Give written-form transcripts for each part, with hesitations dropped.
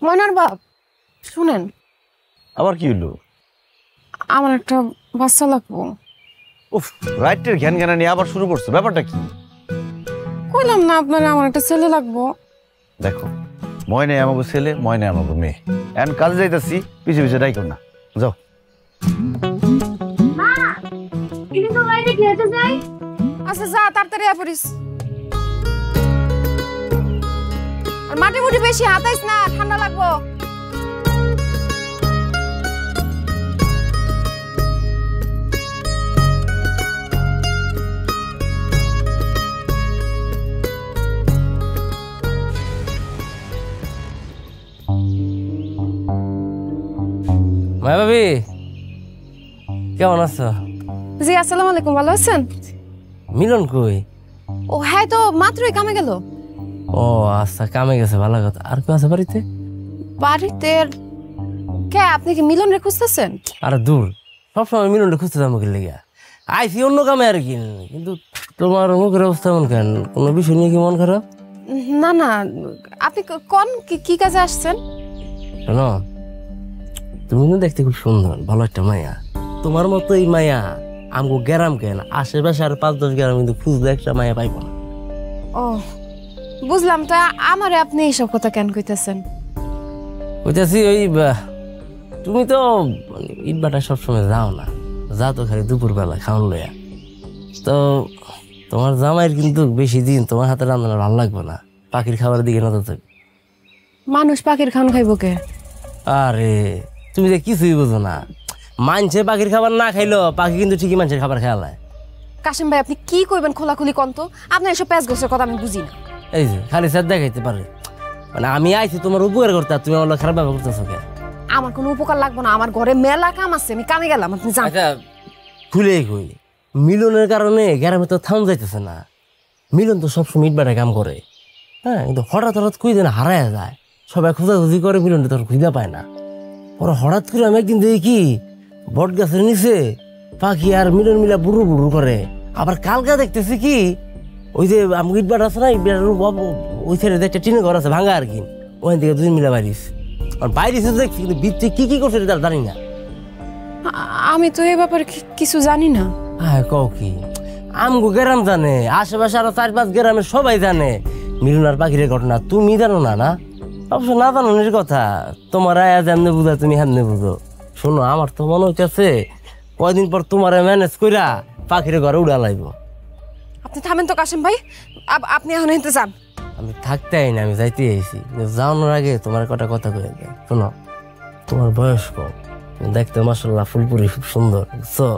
ময়নার বাপ শুনেন, আবার কি হলো? আমার একটা বাচ্চা লাগবো। উফ, রাইটের জ্ঞান জ্ঞানা নিয়ে আবার শুরু করছো, ব্যাপারটা কি? কইলাম না আপনারা আমার একটা ছেলে লাগবো। দেখো, ময়নাই আমাকে ছেলে, ময়নাই আমাকে মেয়ে। এখন কাজে যাইতাছি, পিছে পিছে ডাইকো না, যাও। আচ্ছা যা, তাড়াতাড়ি পড়িস। আর মাটি মুটি বেশি হাতাইস না, ঠান্ডা লাগবো। মায়া ভাবি, কেমন আছো? জি আসসালামু আলাইকুম, ভালো আছেন? মিলন কই? ও হ্যাঁ, তো মাত্রই কামে গেল। ও আচ্ছা, কামে গেছে, ভালো কথা। আর কেউ আছে বাড়িতে? বাড়িতে কে? আপনি কি মিলন রে খুঁজতেছেন? আরে দূর, সবসময় মিলনটা খুঁজতে যাবো কি লেগে আইসি অন্য কামে আর কি। কিন্তু তোমার মুখের অবস্থা এমন কেন? কোনো বিষয় নিয়ে কি মন খারাপ? না না, আপনি কোন কি কাজে আসছেন? শোনো, তুমি কিন্তু দেখতে খুব সুন্দর, ভালো একটা মায়া। তোমার মতো এই মায়া আমগো গ্যারাম কেন, আশেপাশে আর 5-10 গ্রাম কিন্তু খুঁজলে একটা মায়া পাইব না। ও বুঝলাম। তা আমারে আপনি এইসব কথা কেন কইতেছেন? বুঝতেছি ওই তুমি তো ইট বাটা সবসময় যাও না, যাও তো খালি দুপুরবেলা খাওয়ান লইয়া। তো তোমার জামাইয়ের কিন্তু বেশি দিন তোমার হাতে রান্না ভালো লাগবে না, পাখির খাবারের দিকে নজর থাকবে। মানুষ পাখির খান খাইবো কে? আরে তুমি যে কিছুই বুঝো না, মানছে পাখির খাবার না খাইলো পাখি কিন্তু ঠিকই মানুষের খাবার খেয়ালায়। কাশিম ভাই, আপনি কি কইবেন খোলাখুলি কোন তো? আপনার এসব প্যাঁচ গোছের কথা আমি বুঝি না। এই যে খালি স্যার দেখাইতে পারে, মানে আমি আইছি তোমার উপকার করতে, আর তুমি আমার খারাপ ব্যবহার করতেছো কে? আমার কোনো উপকার লাগবে না, আমার ঘরে মেলা কাম আছে, আমি কামে গেলাম, আপনি যান। আচ্ছা খুলে কই, মিলনের কারণে গ্রামে তো থাম যাইতেছে না। মিলন তো সবসময় ইট বাটায় কাম করে, হ্যাঁ, কিন্তু হঠাৎ হঠাৎ কই যেন হারায় যায়। সবাই খোঁজাখুঁজি করে, মিলনটা তোর খুঁজে পায় না। পরে হঠাৎ করে আমি একদিন দেখি কি বট গাছের নিচে পাখি আর মিলন মিলা বুড়ু বুড়ু করে। আবার কালকা দেখতেছি কি ওই যে ইট বাট আছে না, ইট বাটার ওই সাইডে একটা টিনের ঘর আছে ভাঙা আর কি, ওখান থেকে 2 মিলা বাইরিস। আর বাইরিস দেখছি, কিন্তু ভিতরে কি করছে তার জানি না। আমি তো এই ব্যাপারে কিছু জানি না। হ্যাঁ কও কি, আমগো গ্রাম জানে, আশেপাশে আরো 4-5 গ্রামের সবাই জানে মিলন আর পাখির ঘটনা। তুমি জানো না? না অবশ্য না জানোর কথা, তোমার আয়া যেমনি বুঝা তুমি হেমনে বুঝো। শোনো, আমার তো মনে হইতেছে কয়দিন পর তোমার ম্যানেজ কইরা পাখির ঘরে উড়া লাইব। আপনি থামেন তো কাশিম ভাই, আপনি এখন হেঁটে যান। আমি থাকতে আইনি, আমি যাইতে আইছি। যাওয়ানোর আগে তোমার কটা কথা কয়ে দেয়। শোনো, তোমার বয়স কম, দেখতে মাশাআল্লাহ ফুলপুরি খুব সুন্দর, বুঝছো?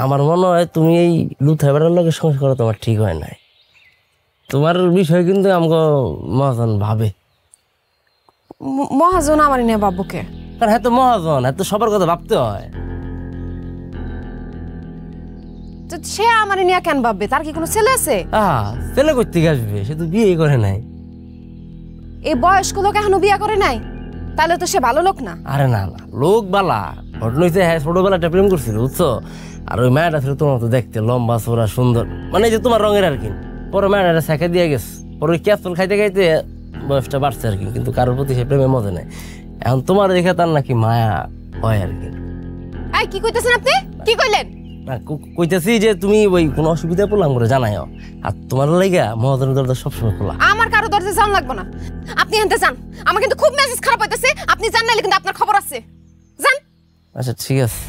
আমার মনে হয় তুমি এই লুথাই বেড়ার লোকের সংসার করা তোমার ঠিক হয় নাই। তোমার বিষয় কিন্তু আমাকে মহাজন ভাবে। মহাজন আমার নিয়ে বাবুকে? কারণ হ্যাঁ তো মহাজন, হ্যাঁ তো সবার কথা ভাবতে হয়। তো সে আমার নিয়ে কেন ভাববে? তার কি কোনো ছেলে আছে? ছেলে করতে আসবে, সে তো বিয়ে করে নাই। এই বয়স্ক লোক এখনো বিয়ে করে নাই? তাহলে তো সে ভালো লোক না। আরে না না, লোক বালা। ঘটনা হয়েছে হ্যাঁ ছোটবেলা একটা প্রেম করছিল, বুঝছো? আর ওই মেয়েটা ছিল তোমার তো দেখতে লম্বা চোরা সুন্দর, মানে যে তোমার রঙের আর কি। পরে মেয়েটা শেখা দিয়ে গেছে, পরে ওই ক্যাপসুল খাইতে খাইতে বয়সটা বাড়ছে আর কি, কিন্তু কারোর প্রতি সে প্রেমে মজা নেই। এখন তোমার দেখে তার নাকি মায়া হয় আর কি। এই কি কইতেছেন আপনি? কি কইলেন? না কইতেছি যে তুমি ওই কোনো অসুবিধা পড়লাম করে জানাইও, আর তোমার লাইগা মহাজনের দরজা সবসময় খোলা। আমার কারো দরজা যান লাগবে না, আপনি এনতে যান। আমার কিন্তু খুব মেজাজ খারাপ হইতেছে, আপনি জান নাইলে কিন্তু আপনার খবর আছে। যান। আচ্ছা ঠিক আছে।